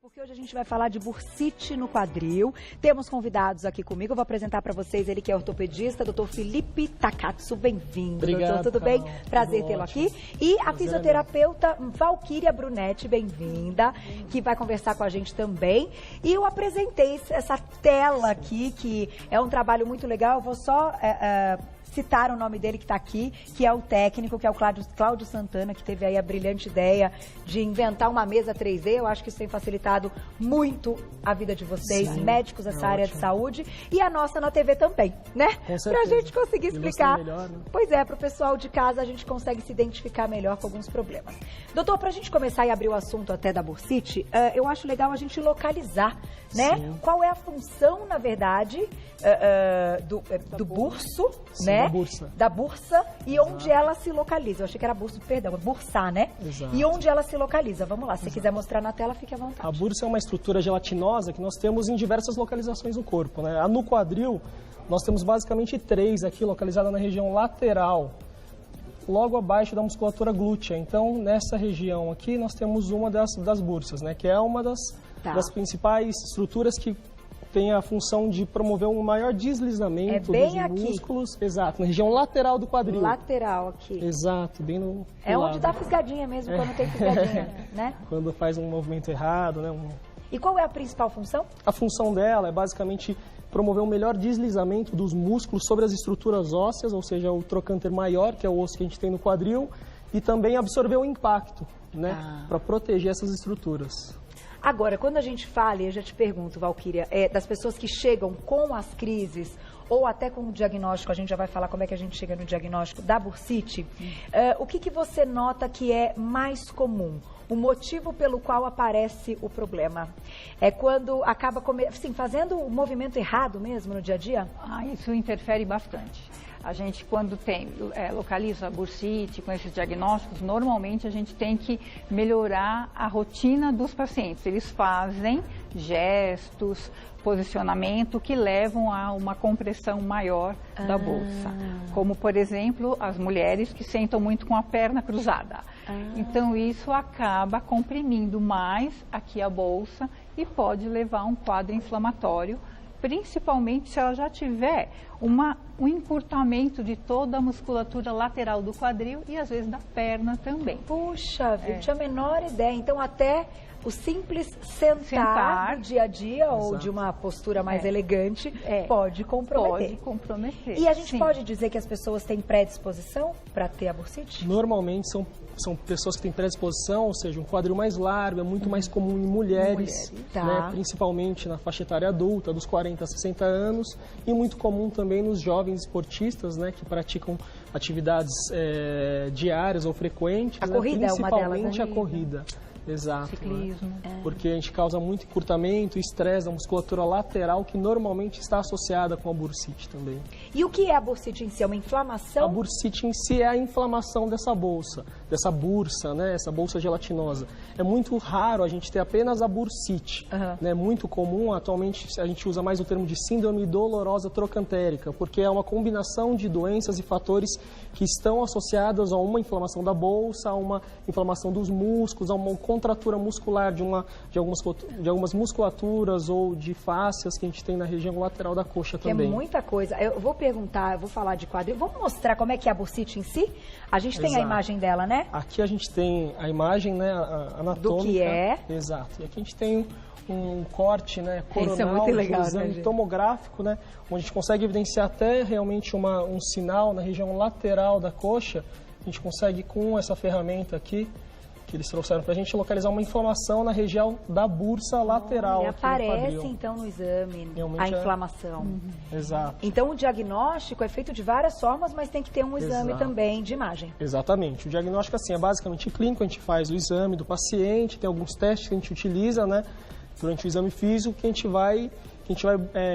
Porque hoje a gente vai falar de bursite no quadril. Temos convidados aqui comigo. Eu vou apresentar para vocês ele que é ortopedista, Dr. Felipe Takatsu. Bem-vindo, doutor. Tudo bem? Prazer tê-lo aqui. E a fisioterapeuta Valquíria Brunetti, bem-vinda, que vai conversar com a gente também. E eu apresentei essa tela aqui, que é um trabalho muito legal. Eu vou só citar o nome dele que está aqui, que é o técnico, que é o Cláudio Santana, que teve aí a brilhante ideia de inventar uma mesa 3D. Eu acho que isso tem facilitado muito a vida de vocês, sim, médicos dessa área de saúde, e a nossa na TV também, né? Pra gente conseguir explicar. Melhor, né? Pois é, pro pessoal de casa a gente consegue se identificar melhor com alguns problemas. Doutor, pra gente começar e abrir o assunto até da bursite, eu acho legal a gente localizar, né? Sim. Qual é a função, na verdade, do burso, sim, né? Da bursa e exato, onde ela se localiza. Eu achei que era burso, perdão, bursar, né? Exato. E onde ela se localiza. Vamos lá, se você quiser mostrar na tela, fique à vontade. A bursa é uma estrutura gelatinosa que nós temos em diversas localizações no corpo, né? No quadril, nós temos basicamente 3 aqui, localizada na região lateral, logo abaixo da musculatura glútea. Então, nessa região aqui, nós temos uma das bursas, né? Que é uma das principais estruturas que tem a função de promover um maior deslizamento dos músculos. Exato, na região lateral do quadril. Lateral aqui. Exato, bem no É lado. Onde dá fisgadinha mesmo, quando tem fisgadinha, né? Quando faz um movimento errado, né? E qual é a principal função? A função dela é basicamente promover um melhor deslizamento dos músculos sobre as estruturas ósseas, ou seja, o trocânter maior, que é o osso que a gente tem no quadril, e também absorver o impacto, né? Para proteger essas estruturas. Agora, quando a gente fala, e eu já te pergunto, Valquíria, das pessoas que chegam com as crises ou até com o diagnóstico, a gente já vai falar como é que a gente chega no diagnóstico da bursite, o que você nota que é mais comum? O motivo pelo qual aparece o problema? É quando acaba assim, fazendo o movimento errado mesmo no dia a dia? Isso interfere bastante. A gente, quando localiza a bursite com esses diagnósticos, normalmente a gente tem que melhorar a rotina dos pacientes. Eles fazem gestos, posicionamento que levam a uma compressão maior da bolsa. Como, por exemplo, as mulheres que sentam muito com a perna cruzada. Então, isso acaba comprimindo mais aqui a bolsa e pode levar a um quadro inflamatório, principalmente se ela já tiver um encurtamento de toda a musculatura lateral do quadril e às vezes da perna também. Puxa, eu tinha a menor ideia. Então até o simples sentar do dia a dia, exato, ou de uma postura mais elegante pode comprometer. Pode comprometer. E a gente pode dizer que as pessoas têm predisposição para ter a bursite? Normalmente são pessoas que têm predisposição, ou seja, um quadril mais largo, é muito mais comum em mulheres, né, principalmente na faixa etária adulta, dos 40 a 60 anos, e muito comum também nos jovens esportistas, né, que praticam atividades diárias ou frequentes, a corrida é uma delas, né? Principalmente a corrida. Exato, ciclismo. Né? Porque a gente causa muito encurtamento, estresse da musculatura lateral, que normalmente está associada com a bursite também. E o que é a bursite em si? É uma inflamação? A bursite em si é a inflamação dessa bolsa, dessa bursa, né? Essa bolsa gelatinosa. É muito raro a gente ter apenas a bursite. Né? Muito comum, atualmente a gente usa mais o termo de síndrome dolorosa trocantérica, porque é uma combinação de doenças e fatores que estão associados a uma inflamação da bolsa, a uma inflamação dos músculos, a uma contratura muscular de algumas musculaturas ou de fáscias que a gente tem na região lateral da coxa também. É muita coisa. Eu vou perguntar, eu vou falar de quadril. Vamos mostrar como é que é a bursite em si? A gente tem a imagem dela, né? Aqui a gente tem a imagem, né, anatômica. Do que é. Exato. E aqui a gente tem um corte, né, coronal, isso é muito legal, um exame tomográfico, né, onde a gente consegue evidenciar até realmente um sinal na região lateral da coxa. A gente consegue, com essa ferramenta aqui, que eles trouxeram para a gente, localizar uma inflamação na região da bursa lateral. E aparece então no exame realmente a inflamação. Exato. Então o diagnóstico é feito de várias formas, mas tem que ter um exame também de imagem. Exatamente. O diagnóstico assim é basicamente clínico, a gente faz o exame do paciente, tem alguns testes que a gente utiliza, né, durante o exame físico, que a gente vai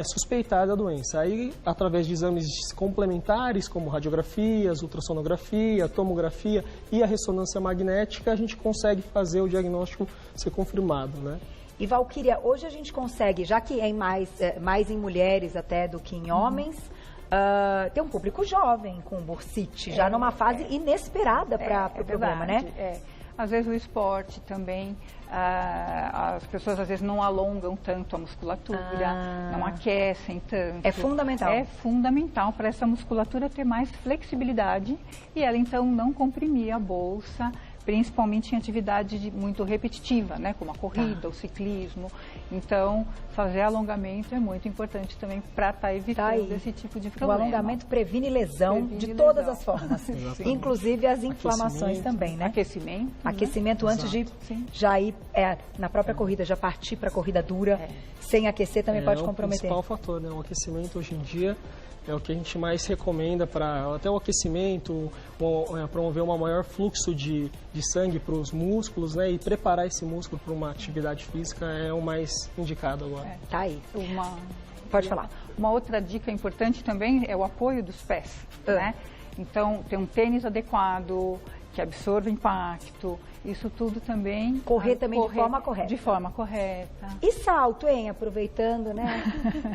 suspeitar da doença. Aí, através de exames complementares, como radiografias, ultrassonografia, tomografia e a ressonância magnética, a gente consegue fazer o diagnóstico ser confirmado, né? E, Valquíria, hoje a gente consegue, já que é mais em mulheres até do que em homens, tem um público jovem com bursite, já numa fase inesperada para o problema, né? Às vezes o esporte também, as pessoas às vezes não alongam tanto a musculatura, não aquecem tanto. É fundamental. É fundamental para essa musculatura ter mais flexibilidade e ela então não comprimir a bolsa, principalmente em atividade muito repetitiva, né, como a corrida, o ciclismo. Então, fazer alongamento é muito importante também para estar evitando esse tipo de problema. O alongamento previne lesão de todas as formas, inclusive as inflamações também, né? Aquecimento. Aquecimento antes de já ir na própria corrida, já partir para a corrida dura, sem aquecer também pode comprometer. É o principal fator, né? O aquecimento hoje em dia é o que a gente mais recomenda para até o aquecimento, promover um maior fluxo de sangue para os músculos, né? E preparar esse músculo para uma atividade física é o mais indicado agora. Tá aí. Pode falar. Uma outra dica importante também é o apoio dos pés, né? Então, ter um tênis adequado, que absorva impacto, isso tudo também... Correr também de forma correta. De forma correta. E salto, hein? Aproveitando, né?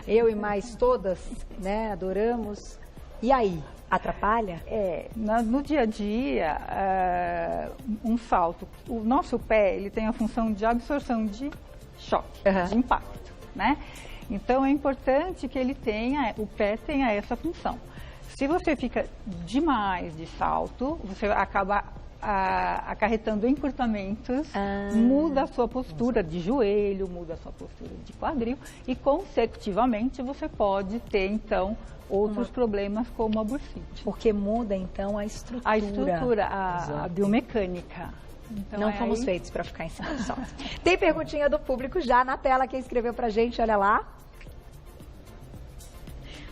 Eu e mais todas, né? Adoramos. E aí, atrapalha? No dia a dia, um salto, o nosso pé, ele tem a função de absorção de choque, de impacto, né? Então, é importante que o pé tenha essa função. Se você fica demais de salto, você acaba acarretando encurtamentos, muda a sua postura de joelho, muda a sua postura de quadril e, consecutivamente, você pode ter, então, outros problemas como a bursite. Porque muda, então, a estrutura. A estrutura, a biomecânica. Então, não fomos feitos para ficar em cima do salto. Tem perguntinha do público já na tela, quem escreveu pra gente, olha lá.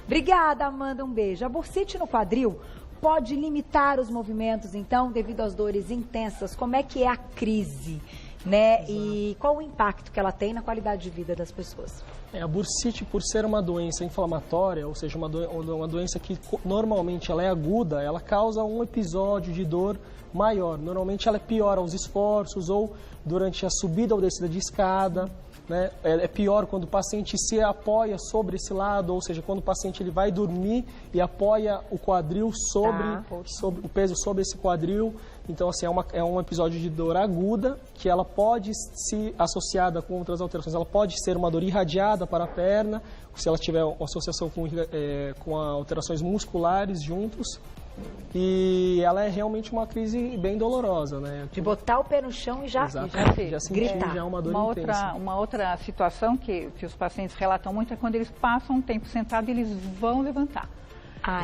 Obrigada, Amanda, um beijo. A bursite no quadril pode limitar os movimentos, então, devido às dores intensas. Como é que é a crise, né? E qual o impacto que ela tem na qualidade de vida das pessoas? A bursite, por ser uma doença inflamatória, ou seja, uma doença que normalmente ela é aguda, ela causa um episódio de dor maior. Normalmente ela é pior aos esforços ou durante a subida ou descida de escada. Né? É pior quando o paciente se apoia sobre esse lado, ou seja, quando o paciente ele vai dormir e apoia o quadril sobre o peso sobre esse quadril. Então, assim, é um episódio de dor aguda que ela pode se associada com outras alterações. Ela pode ser uma dor irradiada para a perna, se ela tiver uma associação com alterações musculares juntos. E ela é realmente uma crise bem dolorosa, né? De botar o pé no chão e já gritar. Já uma dor intensa. Uma outra situação que os pacientes relatam muito é quando eles passam um tempo sentado e eles vão levantar.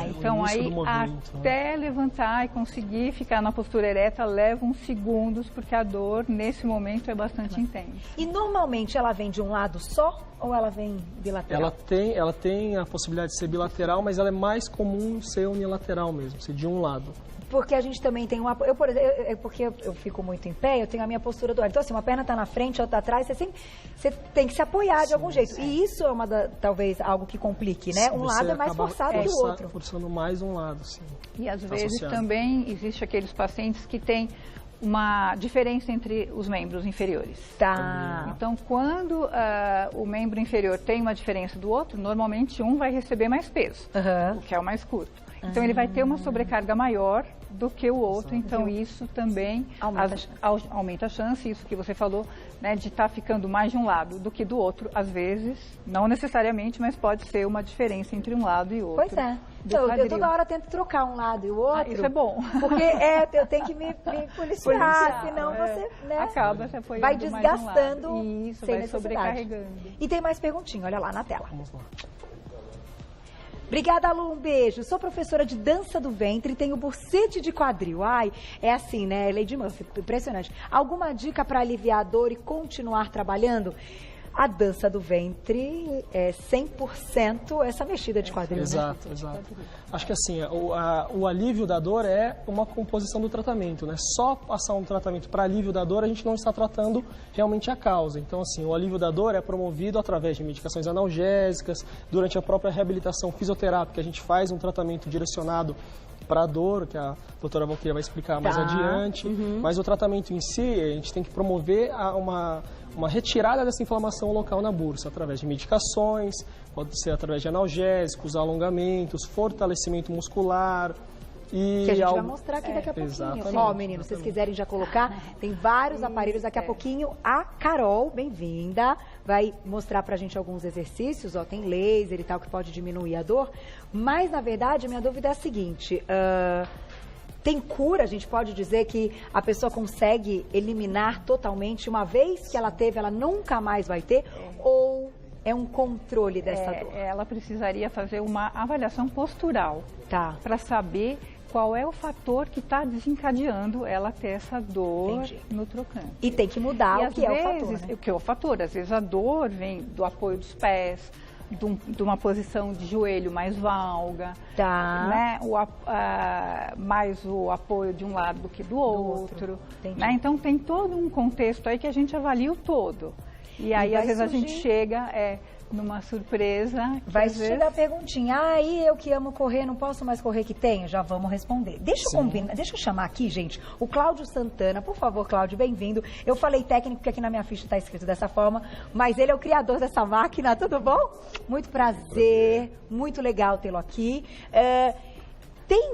Então aí até levantar e conseguir ficar na postura ereta leva uns segundos, porque a dor nesse momento é bastante intensa. E normalmente ela vem de um lado só ou ela vem bilateral? Ela tem a possibilidade de ser bilateral, mas ela é mais comum ser unilateral mesmo, ser de um lado. Porque a gente também tem uma... por exemplo, porque eu fico muito em pé, eu tenho a minha postura do ar. Então, assim, uma perna está na frente, a outra atrás, você tem que se apoiar de algum jeito. E isso é talvez algo que complique, né? Um lado é mais forçado que o outro. Forçando mais um lado, sim. E às vezes também existe aqueles pacientes que têm uma diferença entre os membros inferiores. Então, quando o membro inferior tem uma diferença do outro, normalmente um vai receber mais peso, o que é o mais curto. Então, ele vai ter uma sobrecarga maior do que o outro, então isso também aumenta a chance, isso que você falou, né, de estar ficando mais de um lado do que do outro, às vezes, não necessariamente, mas pode ser uma diferença entre um lado e outro. Pois é. Eu toda hora tento trocar um lado e o outro. Isso é bom. Porque eu tenho que me policiar, senão você, né, acaba se apoiando vai desgastando mais de um lado. Isso, sem vai sobrecarregando. E tem mais perguntinha, olha lá na tela. Vamos lá. Obrigada, Lu, um beijo. Sou professora de dança do ventre e tenho bursite de quadril. É assim, né, Lady Murphy, impressionante. Alguma dica para aliviar a dor e continuar trabalhando? A dança do ventre é 100% essa mexida de quadril, exato, né? Exato. Acho que assim, o alívio da dor é uma composição do tratamento, né? Só passar um tratamento para alívio da dor, a gente não está tratando realmente a causa. Então, assim, o alívio da dor é promovido através de medicações analgésicas, durante a própria reabilitação fisioterápica, a gente faz um tratamento direcionado para a dor, que a doutora Valquíria vai explicar mais adiante. Mas o tratamento em si, a gente tem que promover uma retirada dessa inflamação local na bursa, através de medicações, pode ser através de analgésicos, alongamentos, fortalecimento muscular, E que a gente vai mostrar aqui daqui a pouquinho. Exatamente. Ó, meninos, se vocês quiserem já colocar, tem vários aparelhos. Daqui a pouquinho a Carol, bem-vinda, vai mostrar pra gente alguns exercícios. Ó, tem laser e tal que pode diminuir a dor. Mas, na verdade, a minha dúvida é a seguinte... tem cura? A gente pode dizer que a pessoa consegue eliminar totalmente, uma vez que ela teve, ela nunca mais vai ter? Ou é um controle dessa dor? Ela precisaria fazer uma avaliação postural, para saber qual é o fator que está desencadeando ela ter essa dor no trocante. E tem que mudar o que é o fator, né? O que é o fator? Às vezes a dor vem do apoio dos pés, de uma posição de joelho mais valga, né? Mais o apoio de um lado do que do outro. Né? Então tem todo um contexto aí que a gente avalia o todo. E aí às vezes a gente chega numa surpresa. Vai surgir a perguntinha, eu que amo correr, não posso mais correr que tenho? Já vamos responder. Deixa eu chamar aqui, gente, o Cláudio Santana. Por favor, Cláudio, bem-vindo. Eu falei técnico porque aqui na minha ficha está escrito dessa forma, mas ele é o criador dessa máquina, tudo bom? Muito prazer, muito legal tê-lo aqui. Tem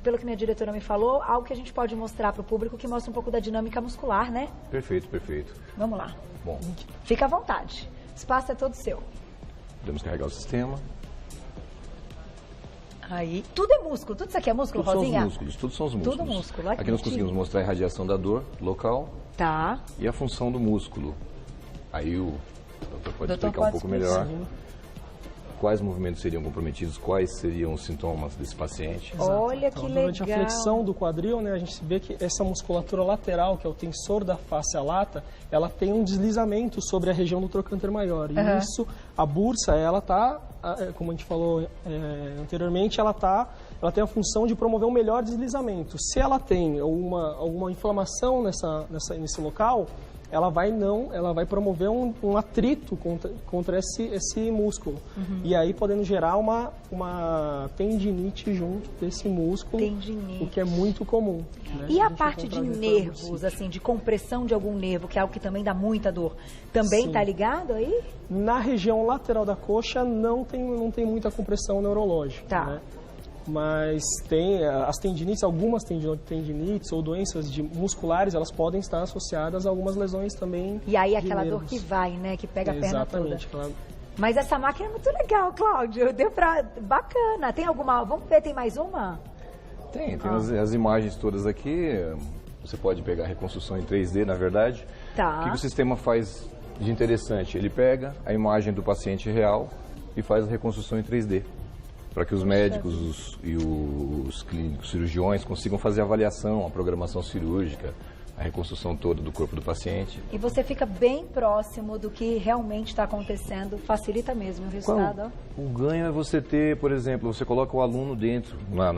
pelo que minha diretora me falou, algo que a gente pode mostrar para o público que mostra um pouco da dinâmica muscular, né? Perfeito, perfeito. Vamos lá. Bom. Fica à vontade. O espaço é todo seu. Podemos carregar o sistema. Aí, tudo é músculo. Tudo isso aqui é músculo, tudo Rosinha? São os músculos, tudo são os músculos. Tudo músculo. Aqui nós conseguimos mostrar a irradiação da dor local e a função do músculo. Aí o doutor pode explicar um pouco melhor. Quais movimentos seriam comprometidos, quais seriam os sintomas desse paciente. Olha que legal. Durante a flexão do quadril, né, a gente vê que essa musculatura lateral, que é o tensor da fáscia lata, ela tem um deslizamento sobre a região do trocânter maior. E isso, a bursa, ela tá, como a gente falou anteriormente, ela tem a função de promover um melhor deslizamento. Se ela tem alguma inflamação nesse local, ela vai promover um atrito contra esse músculo. E aí podendo gerar uma tendinite junto desse músculo, o que é muito comum. Né? E a parte de nervos, assim, de compressão de algum nervo, que é algo que também dá muita dor, também está ligado aí? Na região lateral da coxa não tem muita compressão neurológica. Né? Mas tem as tendinites, algumas tendinites ou doenças musculares, elas podem estar associadas a algumas lesões também. E aí aquela dor que vai, né, que pega a perna toda. Exatamente, claro. Mas essa máquina é muito legal, Cláudio. Bacana. Tem alguma? Vamos ver, tem mais uma? Tem as imagens todas aqui. Você pode pegar a reconstrução em 3D, na verdade. O que o sistema faz de interessante? Ele pega a imagem do paciente real e faz a reconstrução em 3D. Para que os médicos e os clínicos, cirurgiões consigam fazer a avaliação, a programação cirúrgica, a reconstrução toda do corpo do paciente. E você fica bem próximo do que realmente está acontecendo, facilita mesmo o resultado. O ganho é você ter, por exemplo, você coloca o aluno dentro,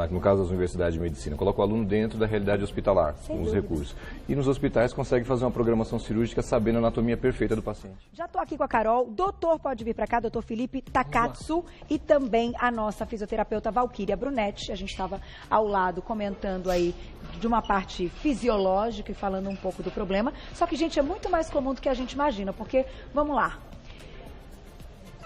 no caso das universidades de medicina, coloca o aluno dentro da realidade hospitalar, com os recursos. E nos hospitais consegue fazer uma programação cirúrgica sabendo a anatomia perfeita do paciente. Já estou aqui com a Carol, doutor pode vir para cá, doutor Felipe Takatsu, e também a nossa fisioterapeuta Valquíria Brunetti. A gente estava ao lado comentando aí de uma parte fisiológica e falando um pouco do problema. Só que, gente, é muito mais comum do que a gente imagina, porque, vamos lá,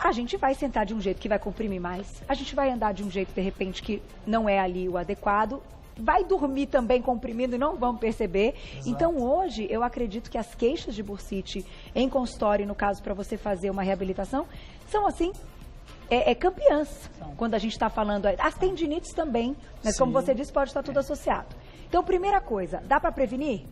a gente vai sentar de um jeito que vai comprimir mais, a gente vai andar de um jeito, de repente, que não é ali o adequado, vai dormir também comprimindo e não vamos perceber. Exato. Então, hoje, eu acredito que as queixas de bursite em consultório, no caso, para você fazer uma reabilitação, são, assim, campeãs. Quando a gente está falando, as tendinites também, mas como você disse, pode estar tudo associado. Então, primeira coisa, dá para prevenir?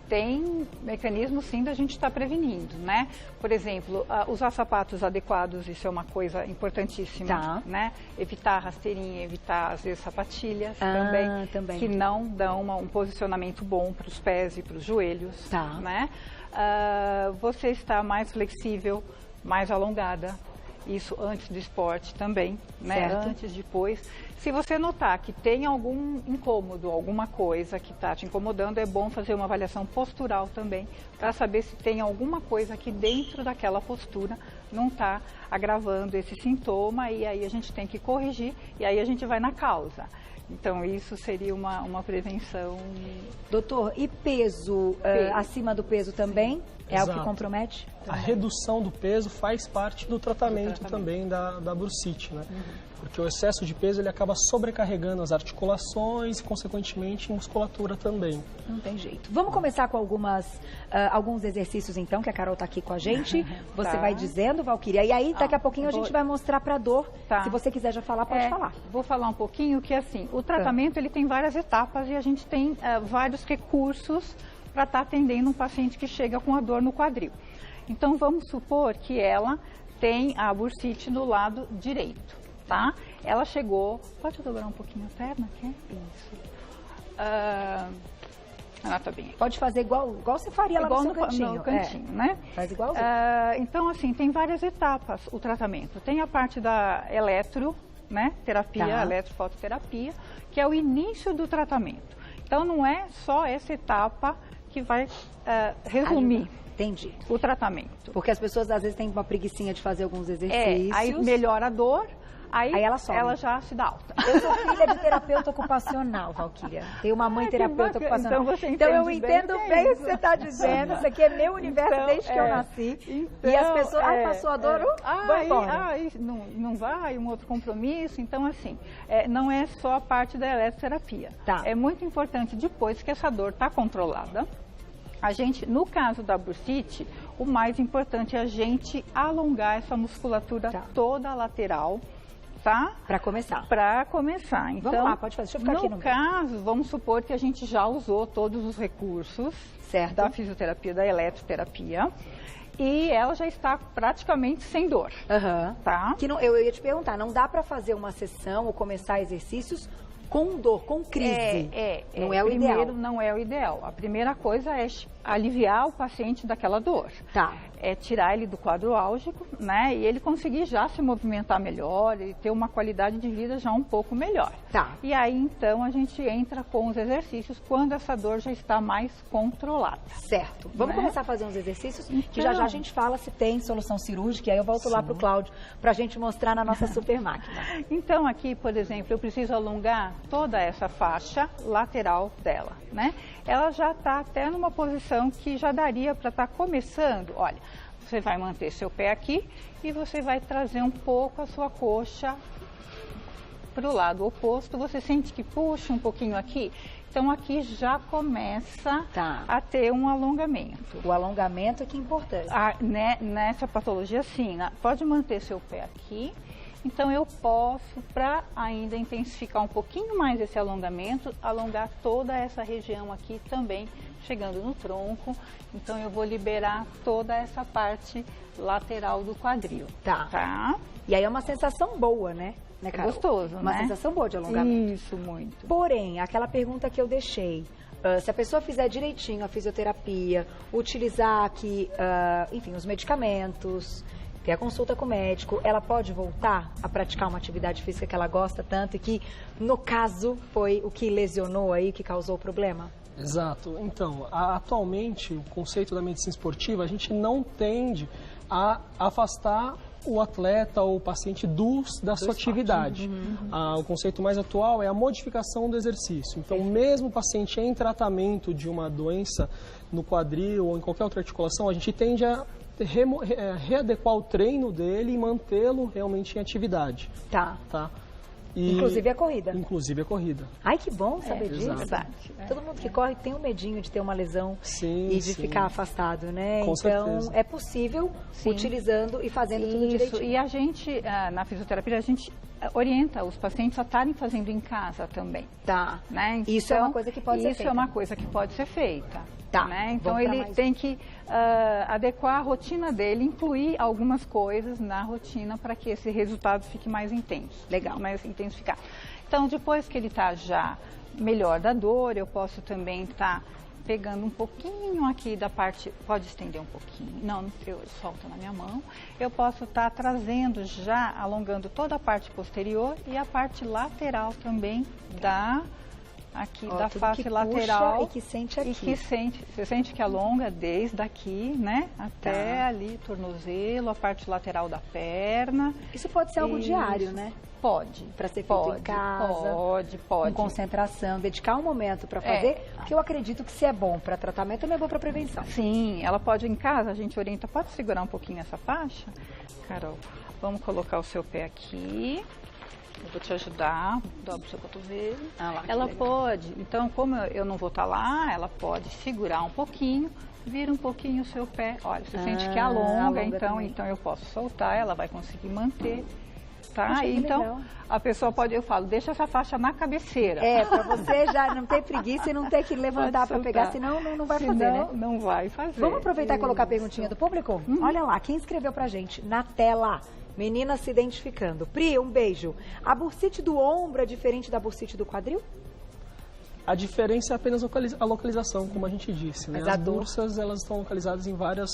Tem mecanismo sim da gente estar prevenindo, né? Por exemplo, usar sapatos adequados, isso é uma coisa importantíssima, né? Evitar rasteirinha, evitar às vezes sapatilhas também, que não dão um posicionamento bom para os pés e para os joelhos, né? Você está mais flexível, mais alongada, isso antes do esporte também, né? Antes, depois. Se você notar que tem algum incômodo, alguma coisa que está te incomodando, é bom fazer uma avaliação postural também, para saber se tem alguma coisa que dentro daquela postura não está agravando esse sintoma, e aí a gente tem que corrigir, e aí a gente vai na causa. Então, isso seria uma prevenção. Doutor, e peso, acima do peso também? É algo que compromete? A redução do peso faz parte do tratamento também da bursite, né? Porque o excesso de peso ele acaba sobrecarregando as articulações e, consequentemente, musculatura também. Não tem jeito. Vamos começar com alguns exercícios, então, que a Carol está aqui com a gente. Você vai dizendo, Valquíria, e aí daqui a pouquinho a gente vai mostrar para a dor. Se você quiser já falar, pode falar. Vou falar um pouquinho que, assim, o tratamento ele tem várias etapas e a gente tem vários recursos para estar atendendo um paciente que chega com a dor no quadril. Então, vamos supor que ela tem a bursite no lado direito, tá? Ela chegou... Pode dobrar um pouquinho a perna, quer? Isso. Tá bem. Pode fazer igual você faria lá no cantinho. No cantinho, né? Faz igual. Então, assim, tem várias etapas o tratamento. Tem a parte da terapia, eletrofototerapia, que é o início do tratamento. Então, não é só essa etapa que vai resumir o tratamento. Porque as pessoas às vezes têm uma preguicinha de fazer alguns exercícios. Aí melhora a dor, aí ela já se dá alta. Eu sou filha de terapeuta ocupacional, Valquíria. Tenho uma mãe terapeuta ocupacional. Então eu entendo bem o que você está dizendo. Isso aqui é meu universo desde que eu nasci. E as pessoas, passou a dor, vai embora. Não vai, um outro compromisso. Então, assim, não é só a parte da eletroterapia. É muito importante, depois que essa dor está controlada, a gente, no caso da bursite, o mais importante é a gente alongar essa musculatura toda lateral, tá? Para começar. Para começar. Então, vamos lá, pode fazer. Deixa eu ficar aqui no caso, vamos supor que a gente já usou todos os recursos da fisioterapia, da eletroterapia, e ela já está praticamente sem dor, tá? Eu ia te perguntar, não dá para fazer uma sessão ou começar exercícios com dor, com crise. Não é o ideal. Primeiro, não é o ideal. A primeira coisa é aliviar o paciente daquela dor. É tirar ele do quadro álgico, né? E ele conseguir já se movimentar melhor e ter uma qualidade de vida já um pouco melhor. E aí, então, a gente entra com os exercícios quando essa dor já está mais controlada. Certo. Vamos começar a fazer uns exercícios que já a gente fala se tem solução cirúrgica. E aí eu volto lá para o Cláudio para a gente mostrar na nossa super máquina. Então, aqui, por exemplo, eu preciso alongar toda essa faixa lateral dela, né? Ela já está até numa posição que já daria para estar começando. Olha, você vai manter seu pé aqui e você vai trazer um pouco a sua coxa para o lado oposto. Você sente que puxa um pouquinho aqui? Então, aqui já começa a ter um alongamento. O alongamento é que é importante. Nessa patologia, sim. Pode manter seu pé aqui. Então, eu posso, para ainda intensificar um pouquinho mais esse alongamento, alongar toda essa região aqui também, chegando no tronco. Então, eu vou liberar toda essa parte lateral do quadril. E aí é uma sensação boa, né? É gostoso, uma sensação boa de alongamento. Isso, muito. Porém, aquela pergunta que eu deixei, se a pessoa fizer direitinho a fisioterapia, utilizar aqui, enfim, os medicamentos, ter a consulta com o médico, ela pode voltar a praticar uma atividade física que ela gosta tanto e que, no caso, foi o que lesionou aí, que causou o problema? Exato. Então, atualmente, o conceito da medicina esportiva, a gente não tende a afastar o atleta ou o paciente da sua atividade. O conceito mais atual é a modificação do exercício. Então, mesmo o paciente em tratamento de uma doença no quadril ou em qualquer outra articulação, a gente tende a readequar o treino dele e mantê-lo realmente em atividade. Inclusive a corrida. Inclusive a corrida. Ai, que bom saber disso. Todo mundo que corre tem um medinho de ter uma lesão e de ficar afastado, né? Com certeza. É possível utilizando e fazendo tudo direitinho. E a gente, na fisioterapia, a gente orienta os pacientes a estarem fazendo em casa também. Né? Então, isso é uma coisa que pode ser feita. Isso é uma coisa que pode ser feita. Né? Então, ele tem que adequar a rotina dele, incluir algumas coisas na rotina para que esse resultado fique mais intenso. Mais intensificado. Então, depois que ele está já melhor da dor, eu posso também estar pegando um pouquinho aqui da parte, pode estender um pouquinho, não, eu solto na minha mão, eu posso estar trazendo já, alongando toda a parte posterior e a parte lateral também aqui da face lateral. E que sente aqui. E que você sente que alonga desde aqui, né, até ali, tornozelo, a parte lateral da perna. Isso pode ser algo diário, né? Pode. Para ser feito em casa. Pode. Com concentração, dedicar um momento para fazer, porque eu acredito que se é bom para tratamento, também é bom para prevenção. Sim, ela pode em casa, a gente orienta, pode segurar um pouquinho essa faixa? Carol, vamos colocar o seu pé aqui. Eu vou te ajudar, dobra o seu cotovelo. Ela pode, então como eu não vou estar lá, ela pode segurar um pouquinho, vira um pouquinho o seu pé. Olha, você sente que alonga então eu posso soltar, ela vai conseguir manter. Tá? Então, legal. A pessoa pode, eu falo, deixa essa faixa na cabeceira. Para você já não ter preguiça e não ter que levantar para pegar, senão não vai fazer, né? Não vai fazer. Vamos aproveitar e colocar a perguntinha do público? Olha lá, quem escreveu pra gente na tela? Menina se identificando. Pri, um beijo. A bursite do ombro é diferente da bursite do quadril? A diferença é apenas a localização, como a gente disse. Né? As bursas, elas estão localizadas em várias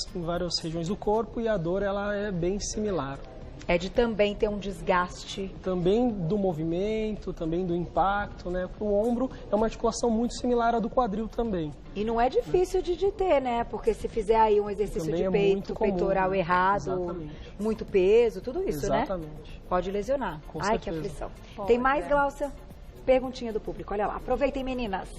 regiões do corpo e a dor, ela é bem similar. É de também ter um desgaste. Também do movimento, também do impacto, né? O ombro é uma articulação muito similar à do quadril também. E não é difícil de ter, né? Porque se fizer aí um exercício também de peito, peitoral errado, muito peso, tudo isso, né? Pode lesionar. Ai, que aflição. Tem mais, Glaucia? Perguntinha do público, olha lá. Aproveitem, meninas.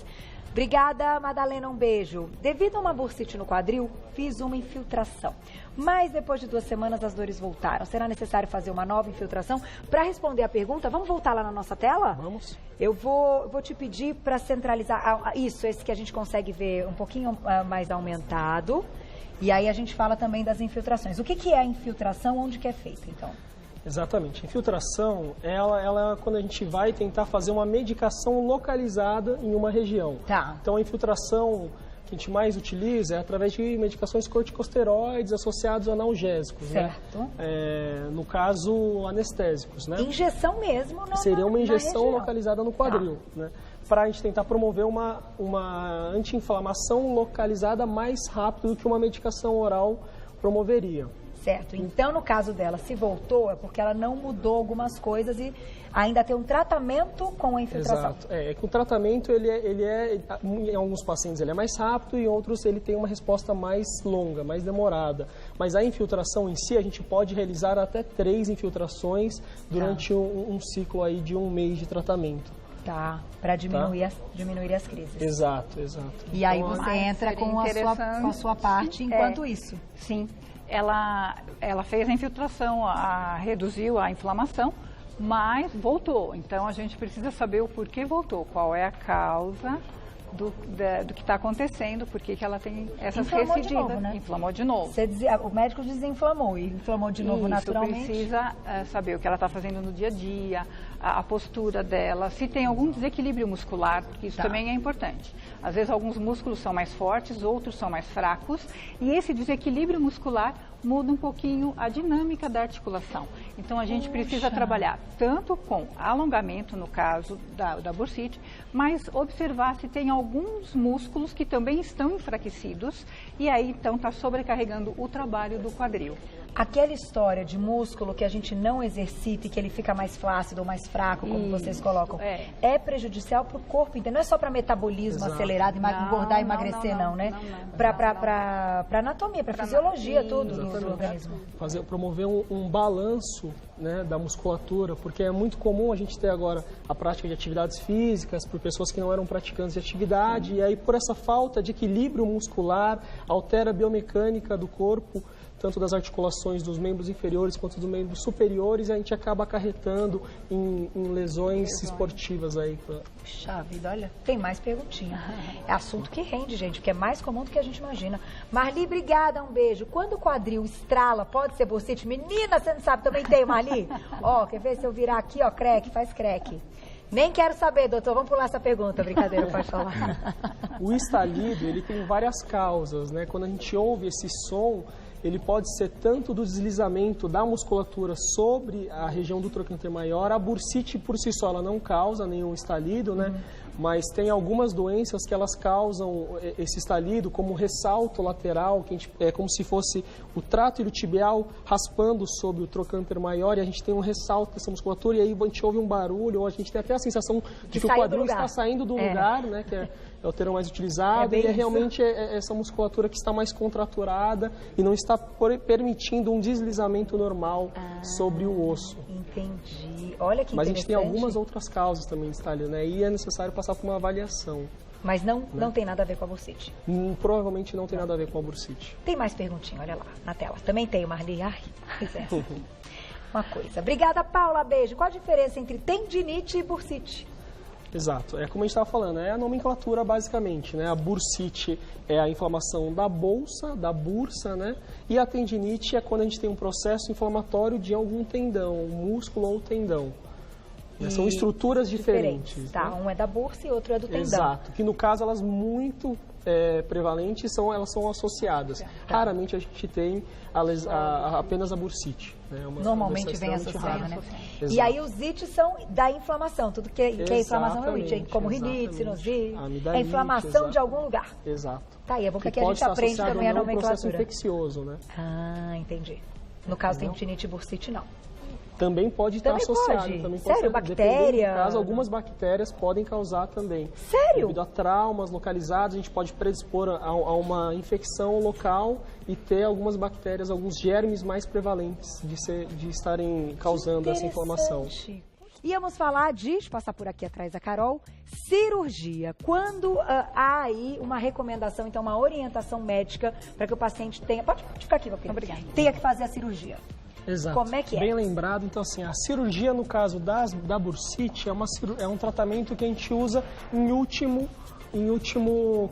Obrigada, Madalena, um beijo. Devido a uma bursite no quadril, fiz uma infiltração. Mas depois de 2 semanas as dores voltaram. Será necessário fazer uma nova infiltração? Para responder a pergunta, vamos voltar lá na nossa tela? Vamos. Eu vou te pedir para centralizar. Esse que a gente consegue ver um pouquinho mais aumentado. E aí a gente fala também das infiltrações. O que é a infiltração? Onde que é feita, então? Exatamente. A infiltração, ela quando a gente vai tentar fazer uma medicação localizada em uma região. Tá. Então, a infiltração que a gente mais utiliza é através de medicações corticosteroides associados a analgésicos. Certo. Né? No caso, anestésicos. Né? Injeção mesmo? Seria uma injeção localizada no quadril. Tá. Né? Para a gente tentar promover uma anti-inflamação localizada mais rápido do que uma medicação oral promoveria. Certo. Então, no caso dela, se voltou, é porque ela não mudou algumas coisas e ainda tem um tratamento com a infiltração. Exato. É que o tratamento, em alguns pacientes ele é mais rápido e em outros ele tem uma resposta mais longa, mais demorada. Mas a infiltração em si, a gente pode realizar até 3 infiltrações durante um ciclo aí de 1 mês de tratamento. Tá, para diminuir as crises. Exato. E aí você entra com a sua parte enquanto isso. Sim. Ela fez a infiltração, reduziu a inflamação, mas voltou. Então, a gente precisa saber o porquê voltou, qual é a causa do que está acontecendo, por que ela tem essas recidivas. De novo, né? Inflamou de novo. O médico desinflamou e inflamou de novo naturalmente. Precisa saber o que ela está fazendo no dia a dia, a postura dela, se tem algum desequilíbrio muscular, porque isso também é importante. Às vezes alguns músculos são mais fortes, outros são mais fracos, e esse desequilíbrio muscular muda um pouquinho a dinâmica da articulação. Então, a gente precisa trabalhar tanto com alongamento, no caso da bursite, mas observar se tem alguns músculos que também estão enfraquecidos, e aí, então, está sobrecarregando o trabalho do quadril. Aquela história de músculo que a gente não exercita e que ele fica mais flácido ou mais fraco, como vocês colocam, é prejudicial para o corpo, então não é só para metabolismo acelerado, engordar e emagrecer, não, né? Para anatomia, para fisiologia, tudo do organismo. Promover um balanço, né, da musculatura, porque é muito comum a gente ter agora a prática de atividades físicas por pessoas que não eram praticantes de atividade, e aí por essa falta de equilíbrio muscular, altera a biomecânica do corpo, tanto das articulações dos membros inferiores quanto dos membros superiores, e a gente acaba acarretando em lesões esportivas aí. Puxa vida, olha, tem mais perguntinha. É assunto que rende, gente, que é mais comum do que a gente imagina. Marli, obrigada, um beijo. Quando o quadril estrala, pode ser bursite? Menina, você não sabe, também tem, Marli? Quer ver se eu virar aqui, creque, faz creque. Nem quero saber, doutor, vamos pular essa pergunta, brincadeira, pode falar. O estalido, ele tem várias causas, né? Quando a gente ouve esse som, ele pode ser tanto do deslizamento da musculatura sobre a região do trocânter maior. A bursite por si só ela não causa nenhum estalido, né? mas tem algumas doenças que elas causam esse estalido, como ressalto lateral, que é como se fosse o trato iliotibial raspando sobre o trocânter maior, e a gente tem um ressalto dessa musculatura, e aí a gente ouve um barulho, ou a gente tem até a sensação de que o quadril está saindo do lugar, né, que é o termo mais utilizado, e realmente essa musculatura que está mais contraturada e não está permitindo um deslizamento normal sobre o osso. Entendi. Olha que Mas interessante. a gente tem algumas outras causas também de estalio, né? E é necessário passar por uma avaliação. Mas não tem nada a ver com a bursite? Provavelmente não tem nada a ver com a bursite. Tem mais perguntinha, olha lá, na tela. Também tem, Marli. Ai, pois é. Uma coisa. Obrigada, Paula. Beijo. Qual a diferença entre tendinite e bursite? Exato. É como a gente estava falando, é a nomenclatura basicamente, né? A bursite é a inflamação da bursa, né? E a tendinite é quando a gente tem um processo inflamatório de algum tendão, músculo ou tendão. São estruturas diferentes. Tá, né? Um é da bursa e outro é do tendão. Exato, que no caso elas muito prevalentes, elas são associadas. Tá. Raramente a gente tem apenas a bursite. Né? Normalmente vem associada, né? E aí os ites são da inflamação, tudo que é inflamação é o it, como rinite, sinusite, é inflamação de algum lugar. Exato. Tá aí, é bom que aqui a gente aprende também a nomenclatura. Processo infeccioso, né? Ah, entendi. No caso tem tendinite e bursite, não. Também pode estar associado. Também pode Sério? Bactéria? No caso, algumas bactérias podem causar também. Sério? Devido a traumas localizados, a gente pode predispor a uma infecção local e ter algumas bactérias, alguns germes mais prevalentes de estarem causando essa inflamação. Íamos falar deixa eu passar por aqui atrás da Carol, cirurgia. Quando há aí uma recomendação, então uma orientação médica para que o paciente tenha... Pode ficar aqui, meu filho. Obrigada. Tenha que fazer a cirurgia. Exato. Como é que é? Bem lembrado. Então, assim, a cirurgia, no caso da bursite, é um tratamento que a gente usa em último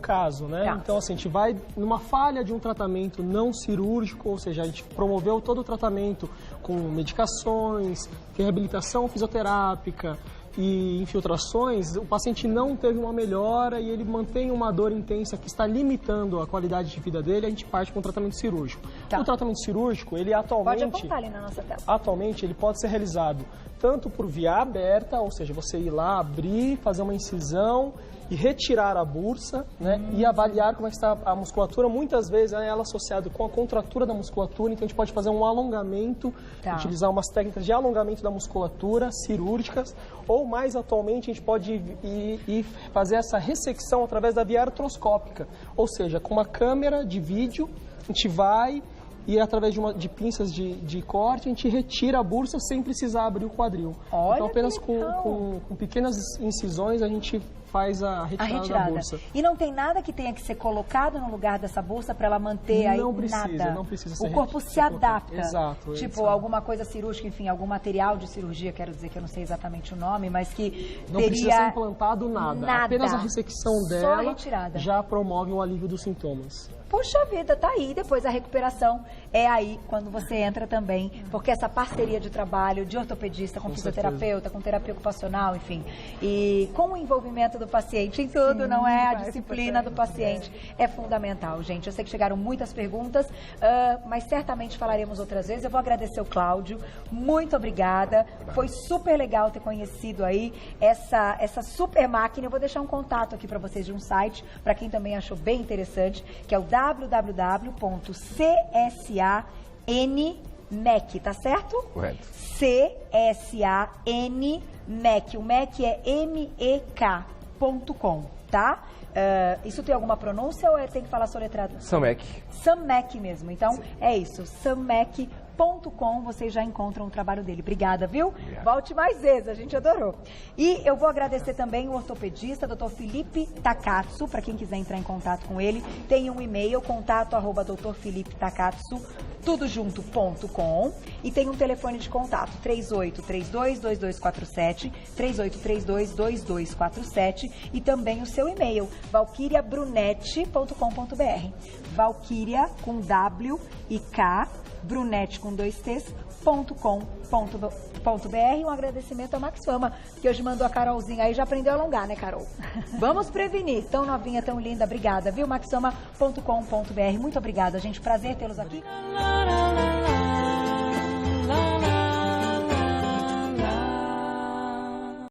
caso, né? Tá. Então, assim, a gente vai numa falha de um tratamento não cirúrgico, ou seja, a gente promoveu todo o tratamento com medicações, reabilitação fisioterápica e infiltrações, o paciente não teve uma melhora e ele mantém uma dor intensa que está limitando a qualidade de vida dele, a gente parte com o tratamento cirúrgico. Tá. O tratamento cirúrgico, ele atualmente... Pode apontar ali na nossa tela. Atualmente, ele pode ser realizado tanto por via aberta, ou seja, você ir lá, abrir, fazer uma incisão e retirar a bursa, né, e avaliar como é que está a musculatura. Muitas vezes ela é associada com a contratura da musculatura, então a gente pode fazer um alongamento, utilizar umas técnicas de alongamento da musculatura cirúrgicas, ou mais atualmente a gente pode ir fazer essa ressecção através da via artroscópica, ou seja, com uma câmera de vídeo, a gente vai e através de pinças de corte, a gente retira a bursa sem precisar abrir o quadril. Olha, então apenas com pequenas incisões a gente faz a retirada da bursa. E não tem nada que tenha que ser colocado no lugar dessa bursa para ela manter aí nada? Não precisa ser. O corpo se adapta. Exato. Tipo, alguma coisa cirúrgica, enfim, algum material de cirurgia, quero dizer que eu não sei exatamente o nome, mas que não precisa ser implantado nada. Apenas a ressecção dela já promove o alívio dos sintomas. Puxa vida, tá aí. Depois a recuperação é aí quando você entra também, porque essa parceria de trabalho de ortopedista com fisioterapeuta, com terapia ocupacional, enfim, e com o envolvimento do paciente em tudo, não é? A disciplina do paciente é fundamental, gente. Eu sei que chegaram muitas perguntas, mas certamente falaremos outras vezes. Eu vou agradecer o Cláudio, muito obrigada. Foi super legal ter conhecido aí essa super máquina. Eu vou deixar um contato aqui para vocês de um site, para quem também achou bem interessante, que é o www.csanmec, tá certo? Correto. csanmec, o MEC é MEK.com, tá? Isso tem alguma pronúncia ou tem que falar soletrado? Sanmec. Sanmec mesmo, então é isso, sanmec.com, vocês já encontram o trabalho dele. Obrigada, viu? Obrigado. Volte mais vezes, a gente adorou. E eu vou agradecer também o ortopedista, Dr. Felipe Takatsu, para quem quiser entrar em contato com ele, tem um e-mail, contato@drfelipetakatsu, tudojunto.com, e tem um telefone de contato, 3832-2247, 3832-2247, e também o seu e-mail, valquiriabrunete.com.br, Valquíria com W e K, Brunete com 2 T's.com.br. Um agradecimento ao Max Fama, que hoje mandou a Carolzinha aí, já aprendeu a alongar, né, Carol? Vamos prevenir. Tão novinha, tão linda. Obrigada, viu? maxfama.com.br. Muito obrigada, gente. Prazer tê-los aqui.